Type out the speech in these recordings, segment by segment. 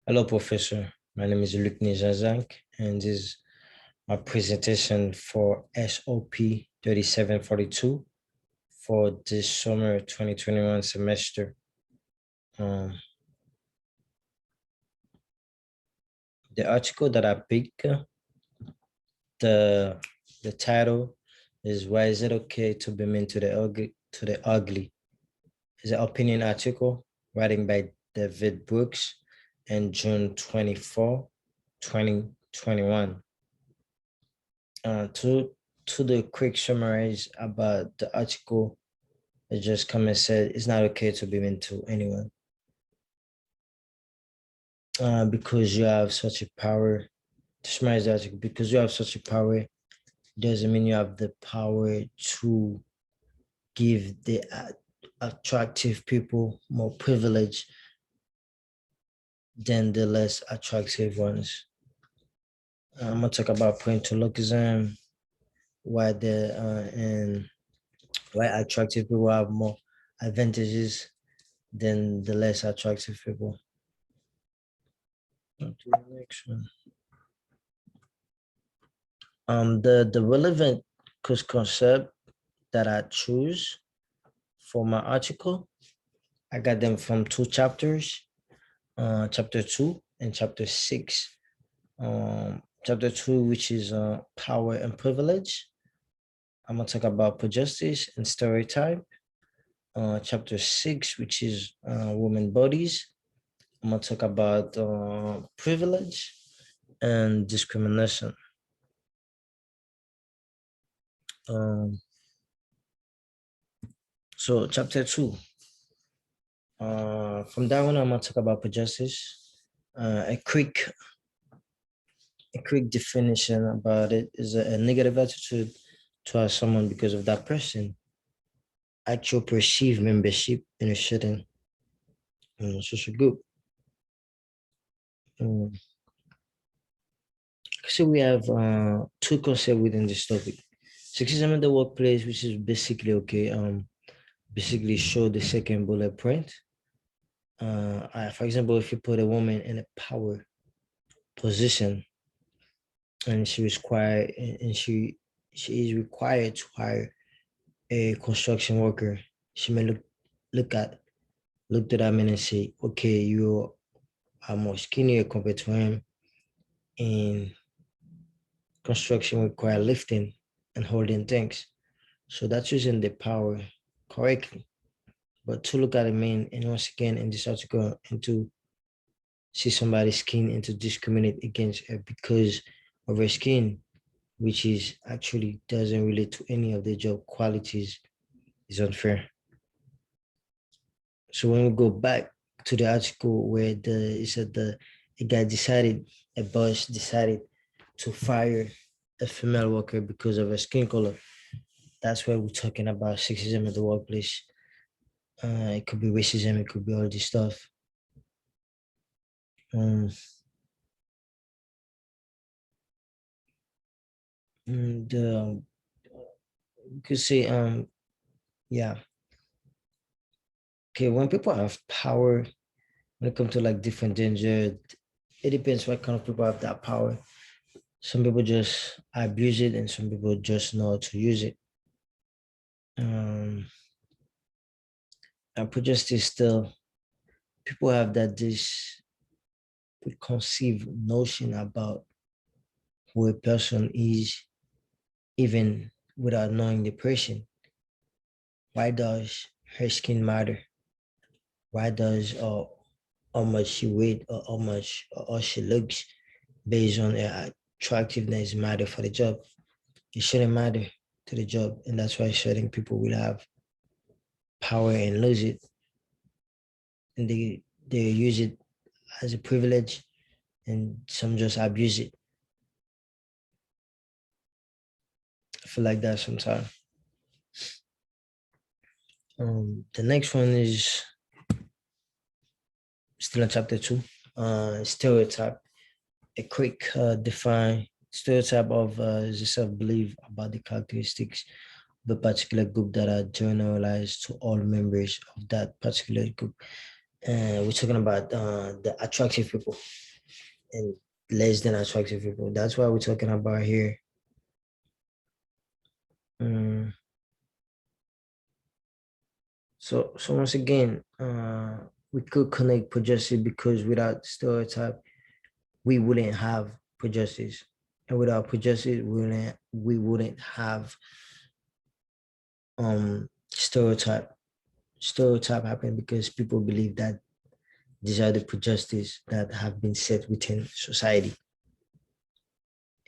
Hello, Professor. My name is Luckny Jean Jacques, and this is my presentation for SOP 3742 for this summer 2021 semester. Um, the article that I picked, the the title is "Why is it okay to be mean to the ugly?" It's an opinion article writing by David Brooks in June 24, 2021. To the quick summarize about the article, it just come and said it's not okay to be mean to anyone. Because you have such a power, to summarize the article, because you have such a power doesn't mean you have the power to give the attractive people more privilege than the less attractive ones. I'm gonna talk about pointillism, why the and why attractive people have more advantages than the less attractive people. On to the next one. The relevant concept that I choose for my article, I got them from two chapters, chapter 2 and chapter 6. Chapter 2, which is power and privilege. I'm gonna talk about prejudice and stereotype. Chapter 6, which is women bodies. I'm gonna talk about privilege and discrimination. So chapter 2. From that one, I'm gonna talk about prejudice. A quick definition about it is a negative attitude towards someone because of that person actual perceived membership in a certain social group. So we have two concepts within this topic. Sexism in the workplace, which is basically okay. Basically show the second bullet point. For example, if you put a woman in a power position and she is required to hire a construction worker, she may look to that man and say, okay, you are more skinnier compared to him, and construction require lifting and holding things. So that's using the power correctly. But to look at a man and once again in this article and to see somebody's skin and to discriminate against her because of her skin, which is actually doesn't relate to any of the job qualities, is unfair. So when we go back to the article where it said a boss decided to fire a female worker because of her skin color, that's where we're talking about sexism at the workplace. It could be racism, it could be all this stuff. And you could say, yeah. Okay, when people have power, when it comes to like different danger, it depends what kind of people have that power. Some people just abuse it and some people just know how to use it. And prejudice still, people have this preconceived notion about who a person is, even without knowing the person. Why does her skin matter? Why does how much she weighs or how she looks based on her attractiveness matter for the job? It shouldn't matter to the job, and that's why certain people will have power and lose it, and they use it as a privilege, and some just abuse it. I feel like that sometimes. The next one is still in chapter 2. Stereotype. A quick define stereotype of the self-belief about the characteristics of a particular group that are generalized to all members of that particular group. We're talking about the attractive people and less than attractive people. That's what we're talking about here. Um, so once again, we could connect prejudice because without stereotype, we wouldn't have prejudice, and without prejudice, we wouldn't have stereotype. Stereotype happen because people believe that these are the prejudices that have been set within society,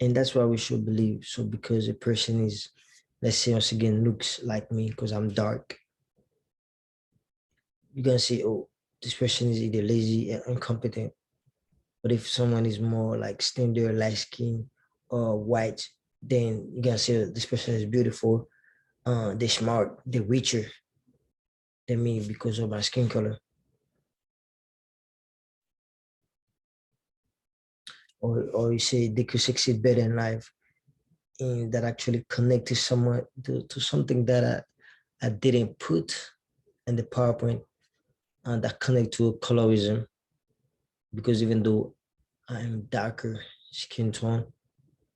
and that's why we should believe. So because a person is, let's say once again, looks like me because I'm dark, you're gonna say, oh, this person is either lazy and incompetent. But if someone is more like standard, light skin or white, then you're gonna say this person is beautiful, they're smart, they're richer than me because of my skin color. Or you say they could succeed better in life, and that actually connect to someone to something that I didn't put in the PowerPoint, and that connect to colorism. Because even though I'm darker skin tone,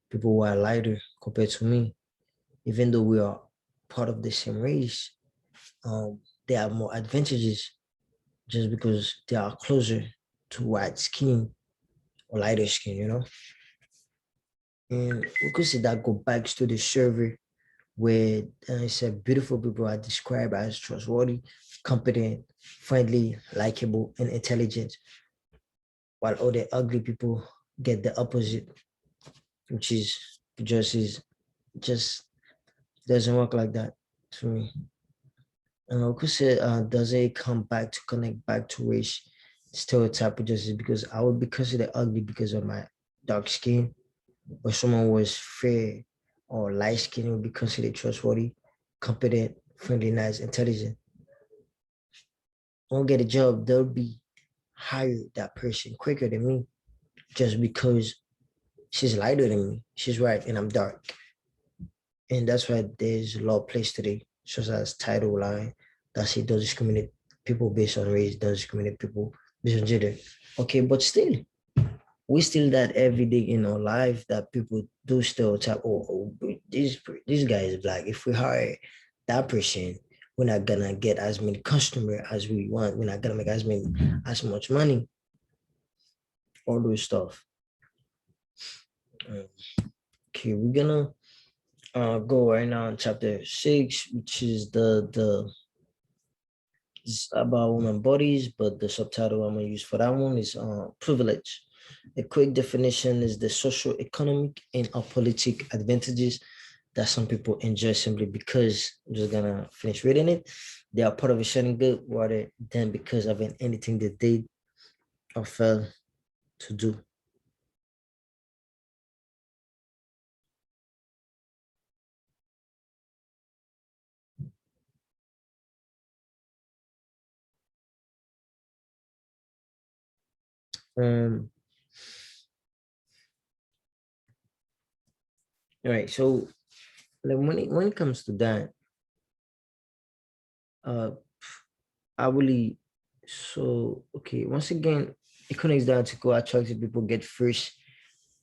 people who are lighter compared to me, even though we are part of the same race, they have more advantages just because they are closer to white skin or lighter skin, And we could see that go back to the survey where it said beautiful people are described as trustworthy, competent, friendly, likable, and intelligent, while all the ugly people get the opposite, which just doesn't work like that to me. Could say, does it come back to connect back to race stereotype just because I would be considered ugly because of my dark skin, or someone was fair or light skin would be considered trustworthy, competent, friendly, nice, intelligent. Won't get a job, they'll be hire that person quicker than me just because she's lighter than me. She's white and I'm dark. And that's why there's a law placed today, such as Title Line, that say don't discriminate people based on race, don't discriminate people based on gender. Okay, but still, we still that every day in our life that people do stereotype. This guy is black. If we hire that person, we're not gonna get as many customers as we want. We're not gonna make as much money. All those stuff. Okay, we're gonna go right now on chapter 6, which is the it's about women bodies, but the subtitle I'm gonna use for that one is privilege. A quick definition is the social, economic, and politic advantages that some people enjoy simply because I'm just gonna finish reading it. They are part of a sharing good rather than because of anything they did or failed to do. Um, all right, so like when it comes to that, uh I really so okay, once again, it connects down to go attractive people get first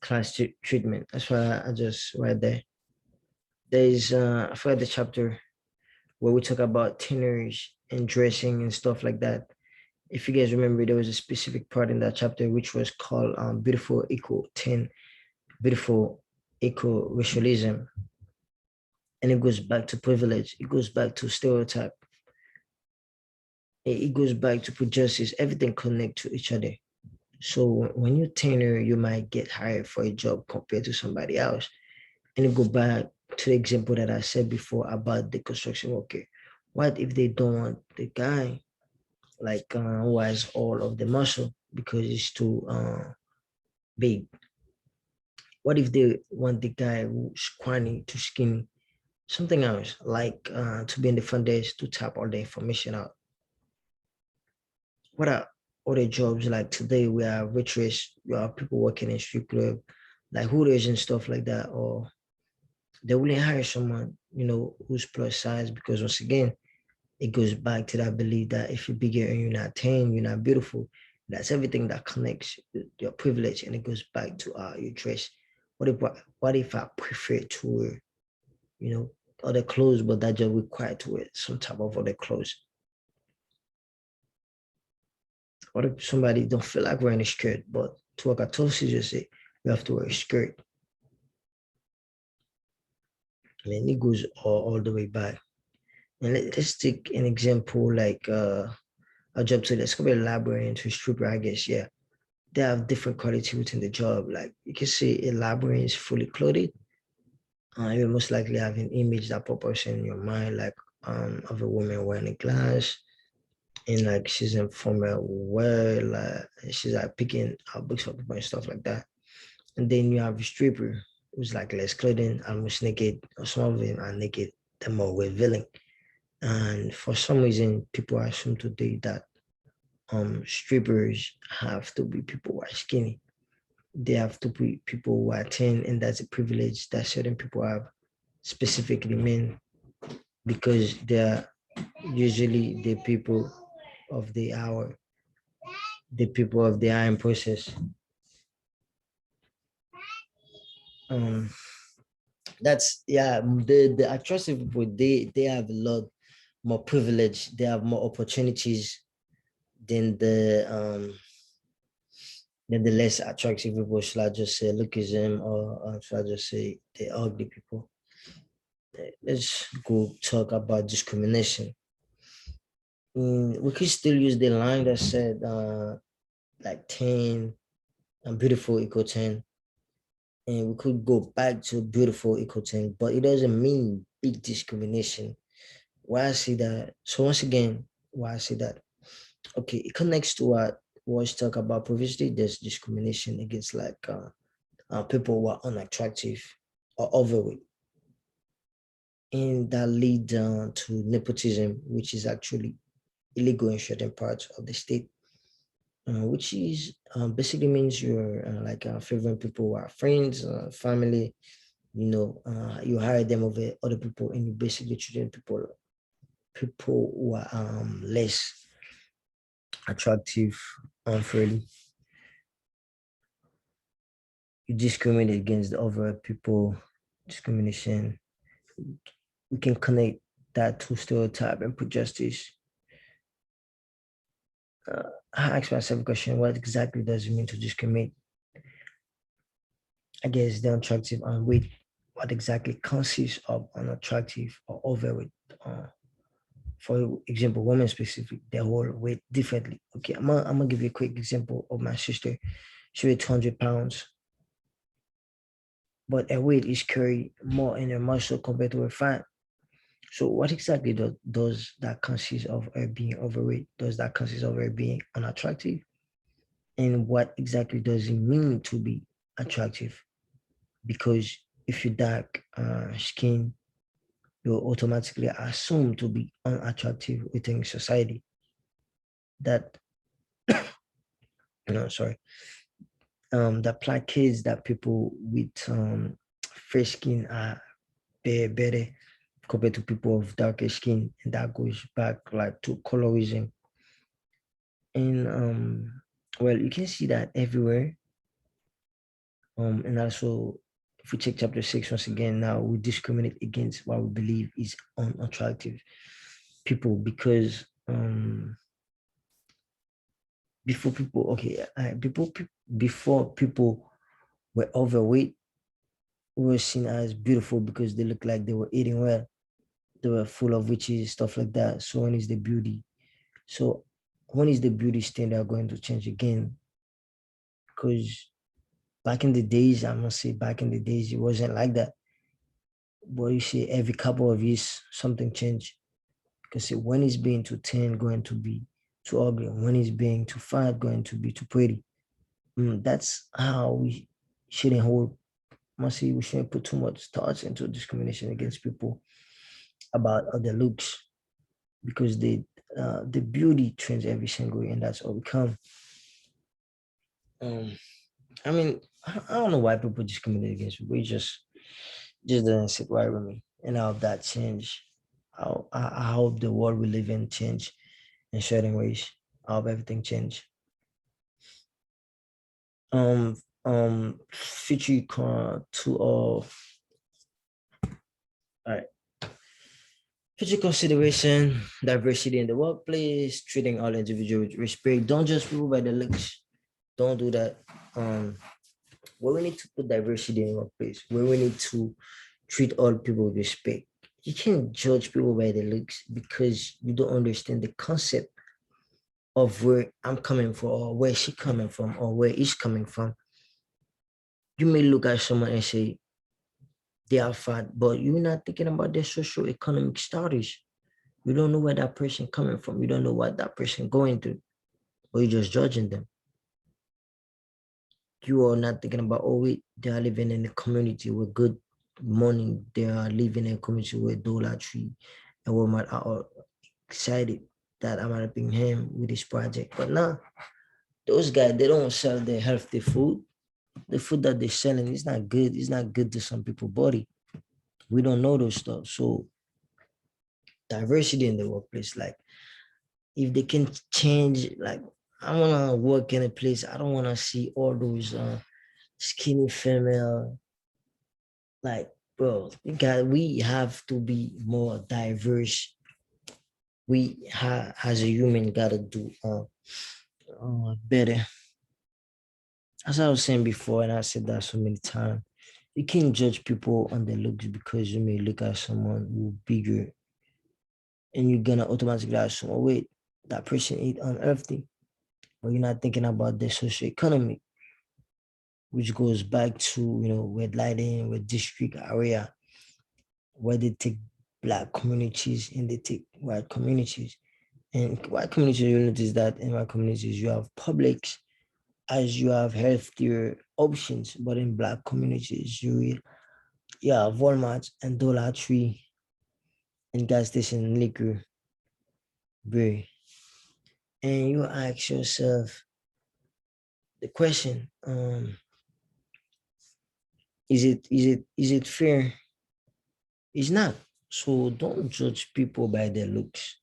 class treatment. That's why I just read there. There's I forgot the chapter where we talk about tanners and dressing and stuff like that. If you guys remember, there was a specific part in that chapter which was called beautiful equal ten, beautiful equal racialism. And it goes back to privilege, it goes back to stereotype, it goes back to prejudice, everything connect to each other. So when you're tenure, you might get hired for a job compared to somebody else. And you go back to the example that I said before about the construction worker. What if they don't want the guy like who has all of the muscle because it's too big? What if they want the guy who's scrawny, too skinny? Something else like to be in the front desk to tap all the information out. What are other jobs like today? We are waitress, we are people working in strip club, like hooters and stuff like that, or they wouldn't hire someone, who's plus size because once again, it goes back to that belief that if you're bigger and you're not tan, you're not beautiful. That's everything that connects your privilege, and it goes back to your dress. What if I prefer to wear, other clothes, but that just required to wear some type of other clothes? What if somebody don't feel like wearing a skirt, but to work at Tulsi just say you have to wear a skirt? I mean, it goes all the way back. And let's take an example like a job to let's go a librarian to a stripper, I guess, yeah. They have different quality within the job. Like you can say a librarian is fully clothed. You most likely have an image that pop up in your mind, like of a woman wearing a glass, and like she's in formal wear, like she's like picking out books for people and stuff like that. And then you have a stripper who's like less clothing, almost naked, or some of them are naked, they're more revealing. And for some reason, people assume today that strippers have to be people who are skinny. They have to be people who are thin, and that's a privilege that certain people have, specifically men, because they're usually the people of the hour, the people of the iron process. Um, that's yeah. The attractive people, they have a lot more privilege. They have more opportunities than the less attractive people. Should I just say lookism, or should I just say the ugly people? Let's go talk about discrimination. We could still use the line that said like 10 and beautiful equal 10. And we could go back to beautiful equal 10, but it doesn't mean big discrimination. Why I say that? So once again, why I say that? Okay, it connects to what was talked about previously. There's discrimination against like people who are unattractive or overweight, and that lead to nepotism, which is actually illegal in certain parts of the state, which is basically means you're like favoring people who are friends, family. You hire them over other people, and you basically treat people who are less attractive unfairly. You discriminate against the other people. Discrimination. We can connect that to stereotype and put justice. I ask myself a question: what exactly does it mean to discriminate against the unattractive and weight? What exactly consists of unattractive or overweight? For example, women specific, they all weight differently. Okay, I'm gonna give you a quick example of my sister. She weighed 200 pounds, but her weight is carried more in her muscle compared to her fat. So what exactly does that consist of her being overweight? Does that consist of her being unattractive? And what exactly does it mean to be attractive? Because if you dark skin, you're automatically assumed to be unattractive within society. That sorry, that placates that people with fair skin are better compared to people of darker skin, and that goes back like to colorism. And well, you can see that everywhere. And also, if we check chapter 6 once again, now we discriminate against what we believe is unattractive people, because before people, okay, before people were overweight, were seen as beautiful because they looked like they were eating well, they were full of witches, stuff like that. So when is the beauty? So when is the beauty standard going to change again? Because back in the days, I must say, back in the days, it wasn't like that. But you see, every couple of years, something changed. Because when it's being too thin, going to be too ugly. When it's being too fat, going to be too pretty. That's how we shouldn't hold. Must see, we shouldn't put too much thoughts into discrimination against people about other looks, because the beauty trends every single year, and that's all we come. Um, I mean, I don't know why people discriminate against people. It just doesn't sit right with me. And how that change. I hope the world we live in change in certain ways. I hope everything change. Um, future to all right. Future consideration, diversity in the workplace, treating all individuals with respect. Don't judge people by the looks. Don't do that. Where we need to put diversity in the workplace, where we need to treat all people with respect. You can't judge people by the looks because you don't understand the concept of where I'm coming from or where she coming from or where he's coming from. You may look at someone and say they are fat, but you're not thinking about their social economic status. You don't know where that person coming from. You don't know what that person going through, or you're just judging them. You are not thinking about, oh wait, they are living in a community with good money. They are living in a community with Dollar Tree and Walmart are all excited that I'm helping him with this project. But now, those guys, they don't sell their healthy food. The food that they're selling is not good. It's not good to some people's body. We don't know those stuff. So diversity in the workplace, like if they can change, like I wanna work in a place. I don't wanna see all those skinny female. Like, bro, we have to be more diverse. As a human, gotta do better. As I was saying before, and I said that so many times, you can't judge people on their looks because you may look at someone who bigger and you're gonna automatically assume, oh wait, that person ain't unhealthy. But you're not thinking about the socioeconomic, which goes back to red lighting, with district area, where they take black communities and they take white communities. And white communities, you notice that in white communities you have publics as you have healthier options, but in black communities you have Walmart and Dollar Tree and gas station and liquor, bro. And you ask yourself the question, is it fair? It's not. So don't judge people by their looks.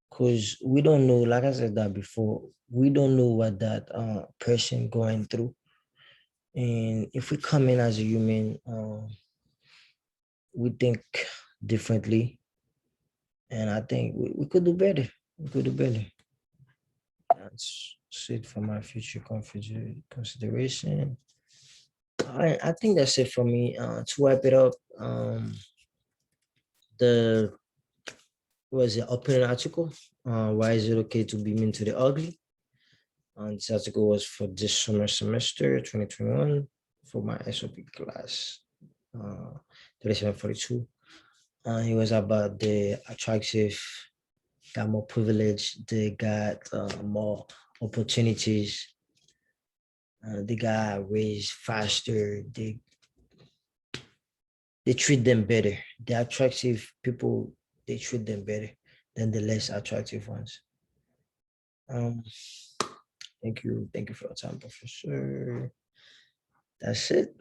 Because we don't know, like I said that before, we don't know what that person going through. And if we come in as a human, we think differently. And I think we could do better. We could do better. That's it for my future consideration. I think that's it for me. To wipe it up, the was it opinion article? Why is it okay to be mean to the ugly? This article was for this semester 2021 for my SOP class, 3742. It was about the attractive, got more privilege, they got more opportunities, they got raised faster, they treat them better. The attractive people, they treat them better than the less attractive ones. Um, thank you for your time, Professor. That's it.